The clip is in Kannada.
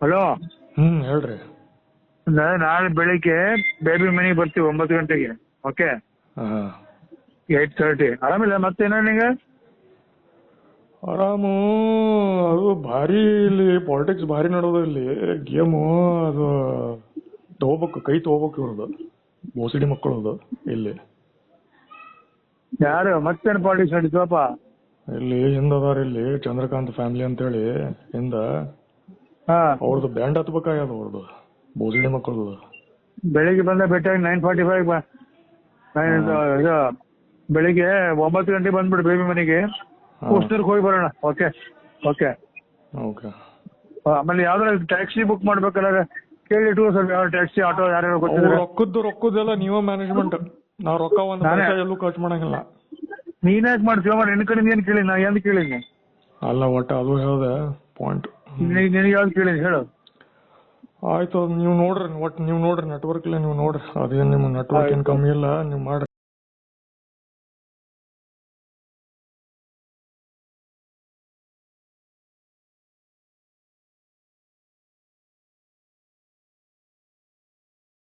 ಹಲೋ, ಹೇಳ್ರಿ. ನಾಳೆ ಬೆಳಿಗ್ಗೆ ಬೇಬಿ ಮನೆಗೆ ಬರ್ತೀವಿ 9 ಗಂಟೆಗೆ. ಓಕೆ, 8:30. ಆರಾಮಿಲ್ಲ ಮತ್ತೇನ ನಿಂಗೆ? ಆರಾಮು. ಅದು ಭಾರಿ ಇಲ್ಲಿ ಪಾಲಿಟಿಕ್ಸ್ ಭಾರಿ ನಡೆದ ಇಲ್ಲಿ ಗೇಮು. ಅದು ಕೈ ತಗೋಬೇಕು ಇವ್ರದ್ದು ಬೋಸಿಡಿ ಮಕ್ಕಳದು ಇಲ್ಲಿ. ಯಾರು ಮತ್ತೇನು ಪಾಲಿಟಿಕ್ಸ್ ನಡೀತಪ್ಪ? ಇಲ್ಲಿ ಹಿಂದದಾರ ಇಲ್ಲಿ ಚಂದ್ರಕಾಂತ್ ಫ್ಯಾಮಿಲಿ ಅಂತೇಳಿ ಹಿಂದ ಹಾ, ಅವ್ರದ್ದು ಬ್ಯಾಂಡ್ ಹತ್ಬೇಕಾಗ್ಯದ ಅವ್ರದ್ದು ಬೋಸಿಡಿ ಮಕ್ಕಳದು. ಬೆಳಿಗ್ಗೆ ಬಂದ ಭೇಟಿಯಾಗಿ 9:45 ಬೆಳಿಗ್ಗೆ 9 ಗಂಟೆಗೆ ಬಂದ್ಬಿಡು ಬೇಬಿ ಮನೆಗೆ. ಕುಷ್ಟೂರ್ಗೆ ಹೋಗಿ ಬರೋಣ. Okay okay okay. ಆಮೇಲೆ ಯಾವ್ದಾರ ಟ್ಯಾಕ್ಸಿ ಬುಕ್ ಮಾಡ್ಬೇಕಲ್ಲ ಕೇಳಿಟ್ಟು ಸ್ವಲ್ಪ ಯಾವ ಟ್ಯಾಕ್ಸಿ ಆಟೋ ಯಾರ್ಯಾರು ಗೊತ್ತಿದ್ರೆ. ರೊಕ್ಕದ್ದೆಲ್ಲ ನೀವೇ ಮ್ಯಾನೇಜ್ಮೆಂಟ್. ನಾವ್ ರೊಕ್ಕ ಒಂದು ಪೈಸಾ ಎಲ್ಲೂ ಖರ್ಚು ಮಾಡಂಗಿಲ್ಲ. ನೀನ್ಯಾಕೆ ಮಾಡ್ತೀವ ನಿನ್ ಕಡೆಯಿಂದ ಏನ್ ಕೇಳಿ? ನಾ ಏನ್ ಕೇಳಿನಿ? ಅಲ್ಲ ಒಟ್ಟ ಅದು ಹೇಳ್ದೆ ಪಾಯಿಂಟ್. ನಿನಗೆ ಯಾವ್ದು ಕೇಳಿನಿ ಹೇಳು? ಆಯ್ತು, ನೀವು ನೋಡ್ರಿ. ಒಟ್ಟು ನೀವು ನೋಡ್ರಿ ನೆಟ್ವರ್ಕ್ ಇಲ್ಲ, ನೀವು ನೋಡ್ರಿ. ಅದೇನ್ ನಿಮ್ ನೆಟ್ವರ್ಕ್ ಏನ್ ಕಮ್ಮಿ ಇಲ್ಲ, ನೀವು ಮಾಡ್ರಿ.